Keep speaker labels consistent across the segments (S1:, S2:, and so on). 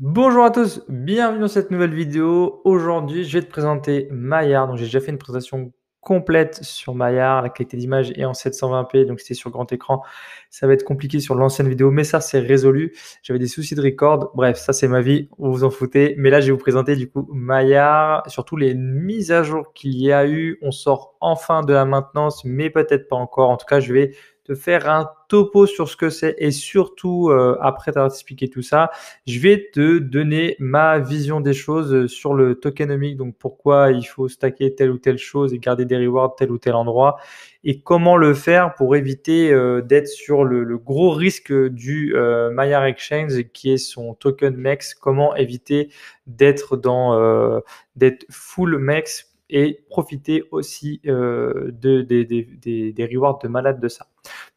S1: Bonjour à tous, bienvenue dans cette nouvelle vidéo. Aujourd'hui, je vais te présenter Maillard. Donc, j'ai déjà fait une présentation complète sur Maillard. La qualité d'image est en 720p, donc c'était sur grand écran. Ça va être compliqué sur l'ancienne vidéo, mais ça, c'est résolu. J'avais des soucis de record. Bref, ça, c'est ma vie, vous vous en foutez. Mais là, je vais vous présenter du coup Maillard, surtout les mises à jour qu'il y a eu. On sort enfin de la maintenance, mais peut-être pas encore. En tout cas, je vais te faire un topo sur ce que c'est et surtout, après t'avoir expliqué tout ça, je vais te donner ma vision des choses sur le tokenomics, donc pourquoi il faut stacker telle ou telle chose et garder des rewards tel ou tel endroit, et comment le faire pour éviter d'être sur le gros risque du Maillard Exchange qui est son token MEX, comment éviter d'être full MEX et profiter aussi des rewards de malade de ça.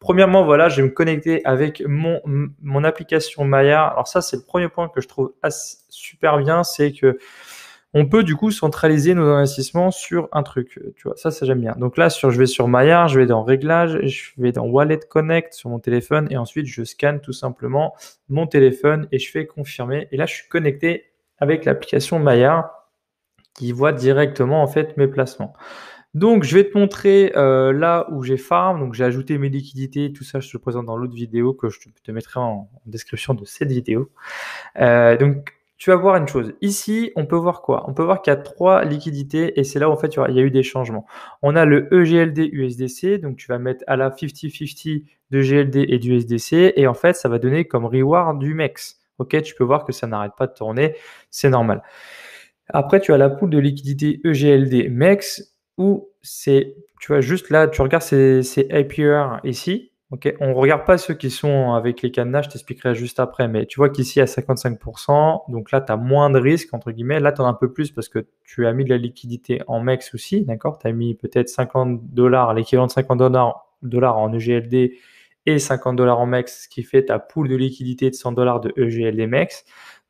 S1: Premièrement, voilà, je vais me connecter avec mon application Maillard. Alors ça, c'est le premier point que je trouve super bien, c'est que on peut du coup centraliser nos investissements sur un truc. Tu vois, ça j'aime bien. Donc là, je vais sur Maillard, je vais dans Réglages, je vais dans Wallet Connect sur mon téléphone et ensuite je scanne tout simplement mon téléphone et je fais confirmer. Et là, je suis connecté avec l'application Maillard qui voit directement en fait mes placements. Donc, je vais te montrer là où j'ai farm. Donc, j'ai ajouté mes liquidités. Tout ça, je te le présente dans l'autre vidéo que je te mettrai en description de cette vidéo. Donc, tu vas voir une chose. Ici, on peut voir quoi? On peut voir qu'il y a trois liquidités et c'est là où en fait il y a eu des changements. On a le EGLD USDC. Donc, tu vas mettre à la 50-50 de GLD et du USDC et en fait, ça va donner comme reward du MEX. Ok, tu peux voir que ça n'arrête pas de tourner. C'est normal. Après, tu as la pool de liquidité EGLD MEX où c'est, tu vois, juste là, tu regardes ces APR ici. Ok, on ne regarde pas ceux qui sont avec les cadenas, je t'expliquerai juste après, mais tu vois qu'ici à 55%, donc là, tu as moins de risques, entre guillemets. Là, tu en as un peu plus parce que tu as mis de la liquidité en MEX aussi, d'accord? Tu as mis peut-être $50, l'équivalent de $50 en EGLD et $50 en MEX, ce qui fait ta pool de liquidité de $100 de EGLD MEX.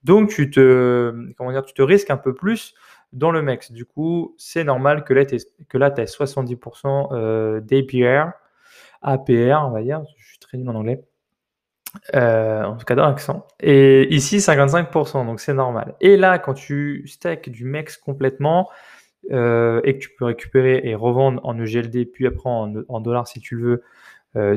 S1: Donc, tu te risques un peu plus dans le MEX. Du coup, c'est normal que là, tu aies 70% d'APR, APR, on va dire. Je suis très nul en anglais. En tout cas, dans l'accent. Et ici, 55%, donc c'est normal. Et là, quand tu stacks du MEX complètement et que tu peux récupérer et revendre en EGLD, puis après en dollars si tu le veux,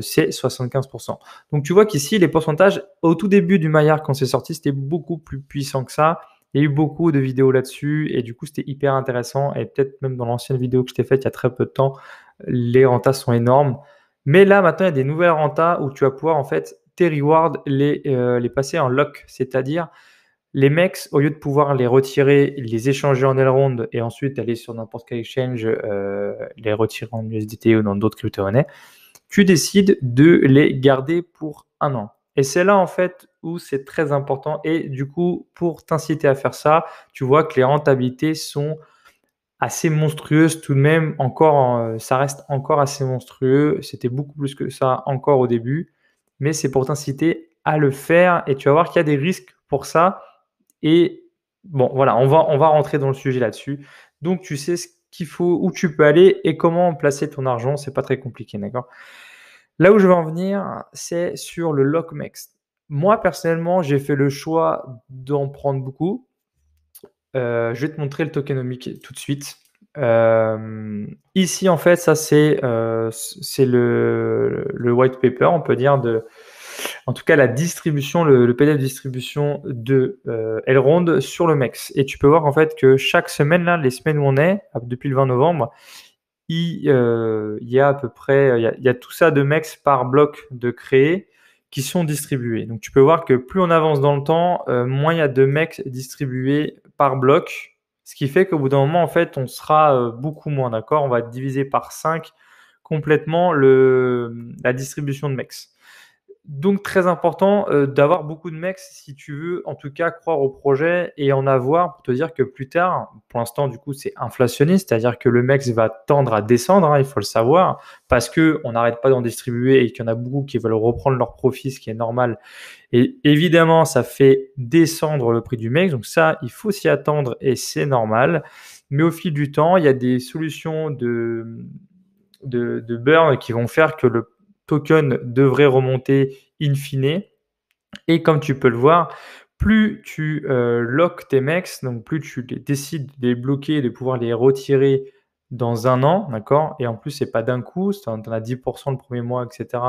S1: c'est 75%. Donc tu vois qu'ici, les pourcentages, au tout début du Maillard, quand c'est sorti, c'était beaucoup plus puissant que ça. Il y a eu beaucoup de vidéos là-dessus et du coup, c'était hyper intéressant. Et peut-être même dans l'ancienne vidéo que je t'ai faite il y a très peu de temps, les rentas sont énormes. Mais là, maintenant, il y a des nouvelles rentas où tu vas pouvoir en fait tes rewards les passer en lock, c'est-à-dire les mecs, au lieu de pouvoir les retirer, les échanger en Elrond et ensuite aller sur n'importe quel exchange, les retirer en USDT ou dans d'autres crypto-monnaies, tu décides de les garder pour un an. Et c'est là en fait où c'est très important. Et du coup, pour t'inciter à faire ça, tu vois que les rentabilités sont assez monstrueuses tout de même. Encore, ça reste encore assez monstrueux. C'était beaucoup plus que ça encore au début, mais c'est pour t'inciter à le faire. Et tu vas voir qu'il y a des risques pour ça. Et bon, voilà, on va rentrer dans le sujet là-dessus. Donc, tu sais ce qu'il faut, où tu peux aller et comment placer ton argent. C'est pas très compliqué, d'accord? Là où je veux en venir, c'est sur le LockMex. Moi, personnellement, j'ai fait le choix d'en prendre beaucoup. Je vais te montrer le tokenomic tout de suite. Ici, en fait, ça, c'est le white paper, on peut dire, en tout cas, la distribution, le PDF de distribution de Elrond sur le MEX. Et tu peux voir, en fait, que chaque semaine, là, les semaines où on est, depuis le 20 novembre, il y a à peu près, il y a tout ça de MEX par bloc de créer qui sont distribués. Donc, tu peux voir que plus on avance dans le temps, moins il y a de MEX distribués par bloc, ce qui fait qu'au bout d'un moment, en fait, on sera beaucoup moins, d'accord? On va diviser par 5 complètement la distribution de MEX. Donc très important d'avoir beaucoup de mecs si tu veux en tout cas croire au projet et en avoir pour te dire que plus tard, pour l'instant du coup c'est inflationniste, c'est-à-dire que le MEX va tendre à descendre, hein, il faut le savoir, parce que on n'arrête pas d'en distribuer et qu'il y en a beaucoup qui veulent reprendre leur profit, ce qui est normal. Et évidemment, ça fait descendre le prix du MEX, donc ça, il faut s'y attendre et c'est normal. Mais au fil du temps, il y a des solutions de burn qui vont faire que le token devrait remonter in fine. Et comme tu peux le voir, plus tu lock tes MEX, donc plus tu décides de les bloquer, de pouvoir les retirer dans un an, d'accord? Et en plus, c'est pas d'un coup, tu en as 10% le premier mois, etc.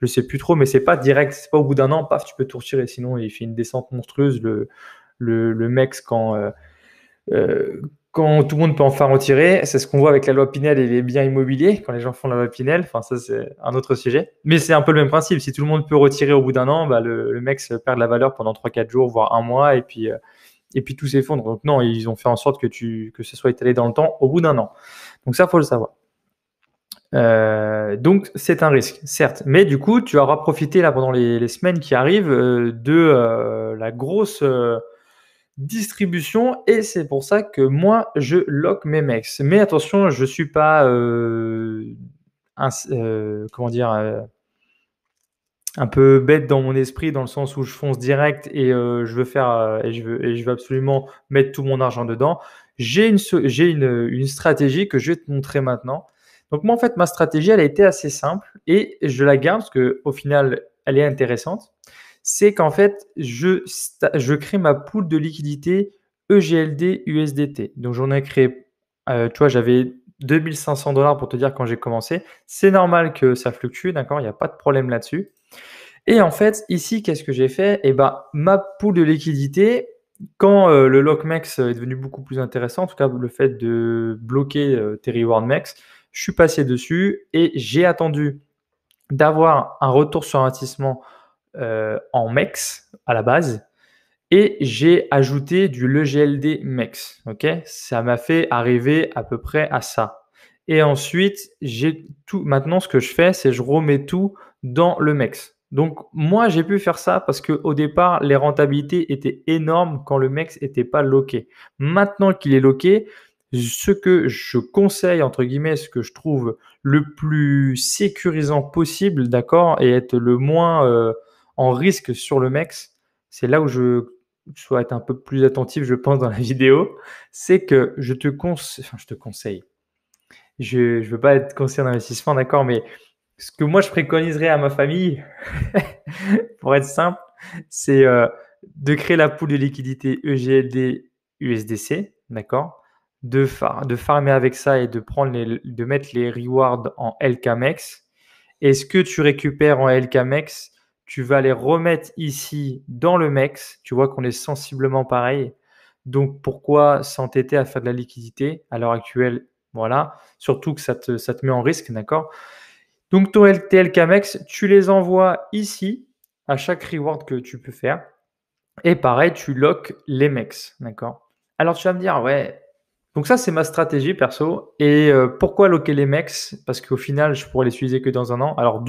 S1: Je sais plus trop, mais c'est pas direct, c'est pas au bout d'un an, paf, tu peux tout retirer. Sinon, il fait une descente monstrueuse, le MEX, euh, quand tout le monde peut enfin retirer. C'est ce qu'on voit avec la loi Pinel et les biens immobiliers, quand les gens font la loi Pinel. Enfin, ça, c'est un autre sujet. Mais c'est un peu le même principe. Si tout le monde peut retirer au bout d'un an, bah, le MEX perd de la valeur pendant 3-4 jours, voire un mois, et puis tout s'effondre. Donc non, ils ont fait en sorte que ce soit étalé dans le temps au bout d'un an. Donc ça, faut le savoir. Donc c'est un risque, certes. Mais du coup, tu auras profité là pendant les semaines qui arrivent de la grosse distribution, et c'est pour ça que moi, je lock mes mecs. Mais attention, je suis pas comment dire, un peu bête dans mon esprit, dans le sens où je fonce direct et je veux faire et je veux absolument mettre tout mon argent dedans. J'ai une stratégie que je vais te montrer maintenant. Donc moi, en fait, ma stratégie, elle a été assez simple et je la garde parce que au final, elle est intéressante. C'est qu'en fait, je crée ma pool de liquidité EGLD USDT. Donc j'en ai créé, tu vois, j'avais 2500 $ pour te dire quand j'ai commencé. C'est normal que ça fluctue, d'accord? Il n'y a pas de problème là-dessus. Et en fait, ici, qu'est-ce que j'ai fait? Eh ben, ma pool de liquidité, quand le LockMax est devenu beaucoup plus intéressant, en tout cas le fait de bloquer tes reward max, je suis passé dessus et j'ai attendu d'avoir un retour sur investissement en MEX à la base, et j'ai ajouté du LGLD MEX. Ok, ça m'a fait arriver à peu près à ça. Et ensuite, j'ai tout. Maintenant, ce que je fais, c'est je remets tout dans le MEX. Donc, moi, j'ai pu faire ça parce que au départ, les rentabilités étaient énormes quand le MEX n'était pas locké. Maintenant qu'il est locké, ce que je conseille, entre guillemets, ce que je trouve le plus sécurisant possible, d'accord, et être le moins en risque sur le MEX, c'est là où je dois être un peu plus attentif, je pense, dans la vidéo, c'est que je te conseille. Je ne veux pas être conseiller d'investissement, d'accord, mais ce que moi je préconiserais à ma famille, pour être simple, c'est de créer la pool de liquidité EGLD USDC, d'accord, de farmer avec ça et de mettre les rewards en LKMEX. Et ce que tu récupères en LKMEX, tu vas les remettre ici dans le MEX. Tu vois qu'on est sensiblement pareil. Donc, pourquoi s'entêter à faire de la liquidité à l'heure actuelle? Voilà. Surtout que ça te met en risque, d'accord? Donc, ton LKMEX, tu les envoies ici à chaque reward que tu peux faire. Et pareil, tu lock les MEX, d'accord? Alors, tu vas me dire, ouais, donc ça, c'est ma stratégie perso. Et pourquoi locker les MEX? Parce qu'au final, je pourrais les utiliser que dans un an. Alors,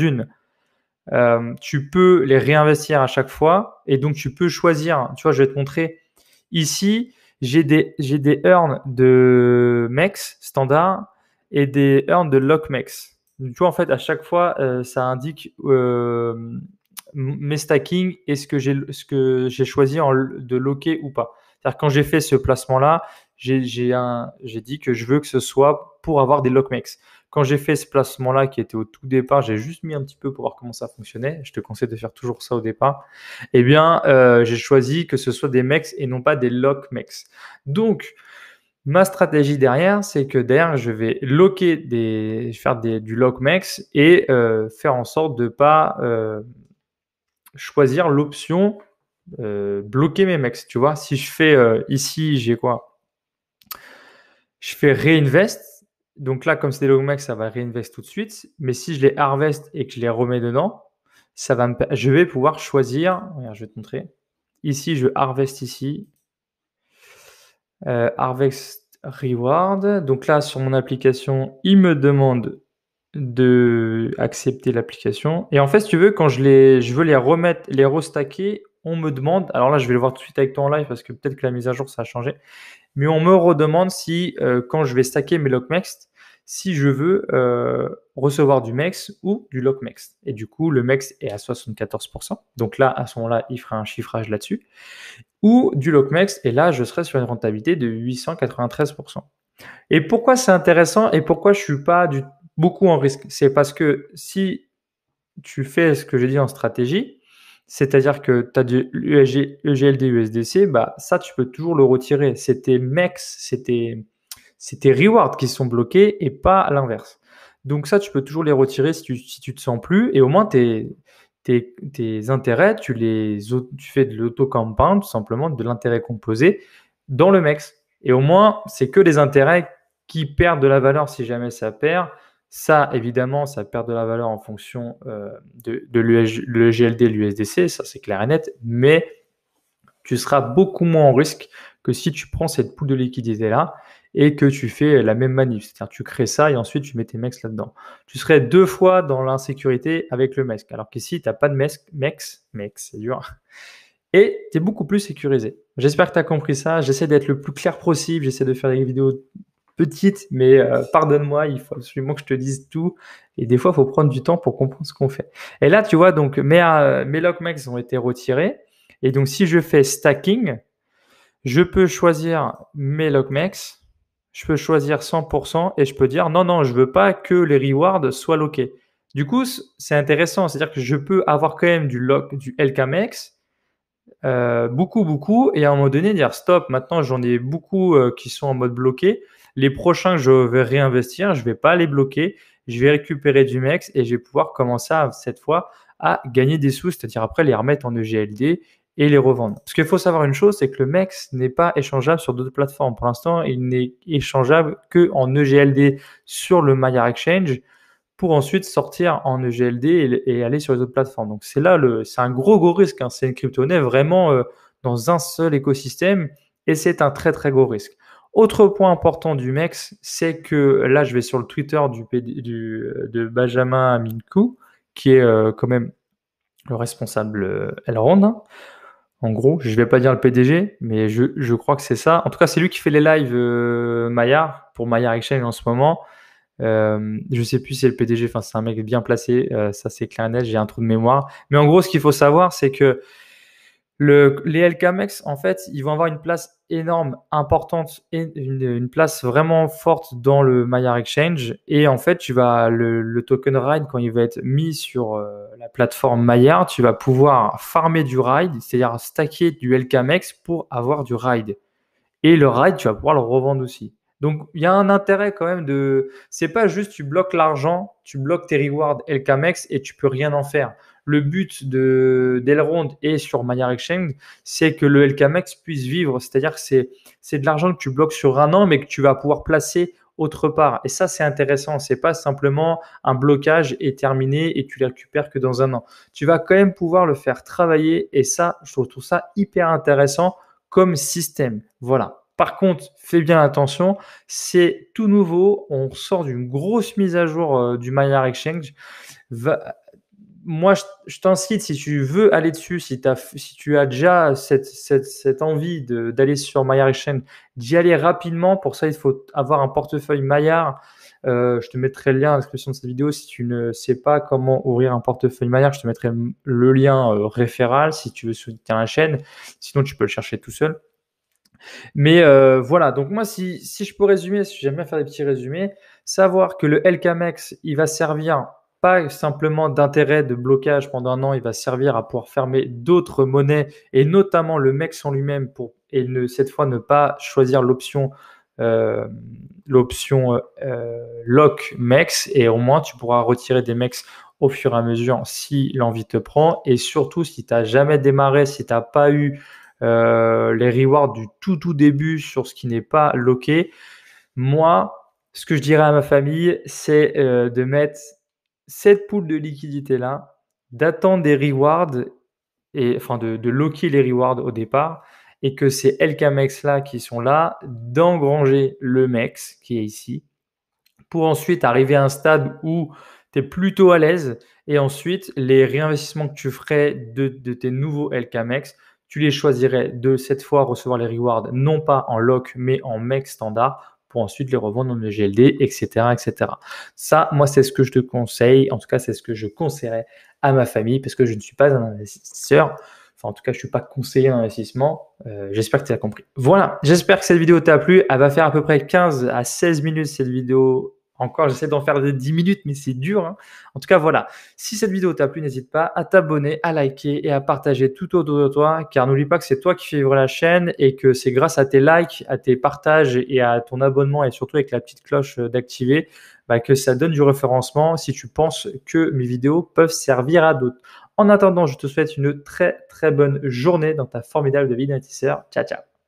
S1: tu peux les réinvestir à chaque fois et donc tu peux choisir. Tu vois, je vais te montrer ici, j'ai des earns de MEX standard et des earns de LockMEX. Tu vois, en fait, à chaque fois, ça indique mes stacking et ce que j'ai choisi de locker ou pas. C'est-à-dire quand j'ai fait ce placement-là, j'ai dit que je veux que ce soit pour avoir des LockMEX. Quand j'ai fait ce placement-là qui était au tout départ, j'ai juste mis un petit peu pour voir comment ça fonctionnait. Je te conseille de faire toujours ça au départ. Eh bien, j'ai choisi que ce soit des MEX et non pas des LockMEX. Donc, ma stratégie derrière, c'est que derrière, je vais faire du LockMEX et faire en sorte de ne pas choisir l'option bloquer mes MEX. Tu vois, si je fais ici, j'ai quoi? Je fais reinvest. Donc là, comme c'est des LockMax, ça va reinvest tout de suite. Mais si je les harvest et que je les remets dedans, je vais pouvoir choisir. Regarde, je vais te montrer. Ici, je harvest ici. Harvest reward. Donc là, sur mon application, il me demande de accepter l'application. Et en fait, si tu veux, quand je veux les remettre, les restacker, on me demande. Alors là, je vais le voir tout de suite avec toi en live parce que peut-être que la mise à jour, ça a changé. Mais on me redemande si, quand je vais stacker mes LockMex, si je veux recevoir du MEX ou du LockMex. Et du coup, le MEX est à 74%. Donc là, à ce moment-là, il fera un chiffrage là-dessus. Ou du LockMex, et là, je serai sur une rentabilité de 893%. Et pourquoi c'est intéressant et pourquoi je ne suis pas beaucoup en risque? C'est parce que si tu fais ce que j'ai dit en stratégie, c'est-à-dire que tu as du EGLD, USDC, bah, ça, tu peux toujours le retirer. C'est tes MEX, c'est tes rewards qui sont bloqués et pas l'inverse. Donc ça, tu peux toujours les retirer si tu te sens plus. Et au moins, tes intérêts, tu fais de l'auto-compound, tout simplement, de l'intérêt composé dans le MEX. Et au moins, c'est que les intérêts qui perdent de la valeur si jamais ça perd. Ça, évidemment, ça perd de la valeur en fonction de l'EGLD, l'USDC, ça c'est clair et net, mais tu seras beaucoup moins en risque que si tu prends cette pool de liquidité-là et que tu fais la même manip. C'est-à-dire tu crées ça et ensuite tu mets tes MEX là-dedans. Tu serais 2 fois dans l'insécurité avec le MEX. Alors qu'ici, tu n'as pas de MEX, c'est dur, et tu es beaucoup plus sécurisé. J'espère que tu as compris ça. J'essaie d'être le plus clair possible. J'essaie de faire des vidéos petites, mais pardonne-moi, il faut absolument que je te dise tout. Et des fois, il faut prendre du temps pour comprendre ce qu'on fait. Et là, tu vois, donc mes lockmex ont été retirés. Et donc, si je fais stacking, je peux choisir mes lockmex, je peux choisir 100% et je peux dire non, non, je veux pas que les rewards soient lockés. Du coup, c'est intéressant. C'est-à-dire que je peux avoir quand même du LKMX, beaucoup, et à un moment donné dire stop, maintenant j'en ai beaucoup qui sont en mode bloqué. Les prochains que je vais réinvestir, je vais pas les bloquer, je vais récupérer du MEX et je vais pouvoir commencer cette fois à gagner des sous, c'est-à-dire après les remettre en EGLD et les revendre. Parce qu'il faut savoir une chose, c'est que le MEX n'est pas échangeable sur d'autres plateformes. Pour l'instant, il n'est échangeable que en EGLD sur le Maillard Exchange, pour ensuite sortir en EGLD et aller sur les autres plateformes. Donc c'est là c'est un gros risque, hein. C'est une crypto-monnaie vraiment dans un seul écosystème et c'est un très gros risque. Autre point important du MEX, c'est que là je vais sur le Twitter de Benjamin Minkou, qui est quand même le responsable Elrond, hein. En gros, je ne vais pas dire le PDG, mais je crois que c'est ça. En tout cas, c'est lui qui fait les lives Maillard pour Maillard Exchange en ce moment. Je sais plus si c'est le PDG, enfin c'est un mec bien placé, ça c'est clair et net, j'ai un trou de mémoire. Mais en gros, ce qu'il faut savoir, c'est que les LKMX, en fait, ils vont avoir une place énorme, importante, et une place vraiment forte dans le Maillard Exchange. Et en fait, le token ride, quand il va être mis sur la plateforme Maillard, tu vas pouvoir farmer du ride, c'est-à-dire stacker du LKMX pour avoir du ride. Et le ride, tu vas pouvoir le revendre aussi. Donc, il y a un intérêt quand même c'est pas juste tu bloques l'argent, tu bloques tes rewards LKMX et tu peux rien en faire. Le but d'Elrond et sur Maillard Exchange, c'est que le LKMX puisse vivre. C'est-à-dire que c'est de l'argent que tu bloques sur un an, mais que tu vas pouvoir placer autre part. Et ça, c'est intéressant. C'est pas simplement un blocage et terminé et tu les récupères que dans un an. Tu vas quand même pouvoir le faire travailler et ça, je trouve ça hyper intéressant comme système. Voilà. Par contre, fais bien attention, c'est tout nouveau. On sort d'une grosse mise à jour du Maillard Exchange. Moi, je t'incite, si tu veux aller dessus, si tu as déjà cette envie d'aller sur Maillard Exchange, d'y aller rapidement. Pour ça, il faut avoir un portefeuille Maillard. Je te mettrai le lien dans la description de cette vidéo. Si tu ne sais pas comment ouvrir un portefeuille Maillard, je te mettrai le lien référal si tu veux soutenir la chaîne. Sinon, tu peux le chercher tout seul. Mais voilà, donc moi, si je peux résumer, si j'aime bien faire des petits résumés, savoir que le LKMX, il va servir pas simplement d'intérêt de blocage pendant un an, il va servir à pouvoir fermer d'autres monnaies et notamment le MEX en lui-même cette fois ne pas choisir l'option lock MEX et au moins tu pourras retirer des MEX au fur et à mesure si l'envie te prend et surtout si tu n'as jamais démarré, si tu n'as pas eu les rewards du tout début sur ce qui n'est pas locké. Moi, ce que je dirais à ma famille, c'est de mettre cette pool de liquidité là, d'attendre des rewards et enfin de locker les rewards au départ et que ces LKMX là qui sont là, d'engranger le MEX qui est ici pour ensuite arriver à un stade où tu es plutôt à l'aise et ensuite les réinvestissements que tu ferais de tes nouveaux LKMX, tu les choisirais de cette fois recevoir les rewards non pas en lock mais en MEX standard pour ensuite les revendre en EGLD, etc., etc. Ça, moi, c'est ce que je te conseille. En tout cas, c'est ce que je conseillerais à ma famille parce que je ne suis pas un investisseur. Enfin, en tout cas, je ne suis pas conseiller d'investissement. J'espère que tu as compris. Voilà, j'espère que cette vidéo t'a plu. Elle va faire à peu près 15 à 16 minutes cette vidéo Encore, j'essaie d'en faire des 10 minutes, mais c'est dur, hein. En tout cas, voilà. Si cette vidéo t'a plu, n'hésite pas à t'abonner, à liker et à partager tout autour de toi, car n'oublie pas que c'est toi qui fais vivre la chaîne et que c'est grâce à tes likes, à tes partages et à ton abonnement et surtout avec la petite cloche d'activer, bah, que ça donne du référencement si tu penses que mes vidéos peuvent servir à d'autres. En attendant, je te souhaite une très très bonne journée dans ta formidable vie d'investisseur. Ciao, ciao.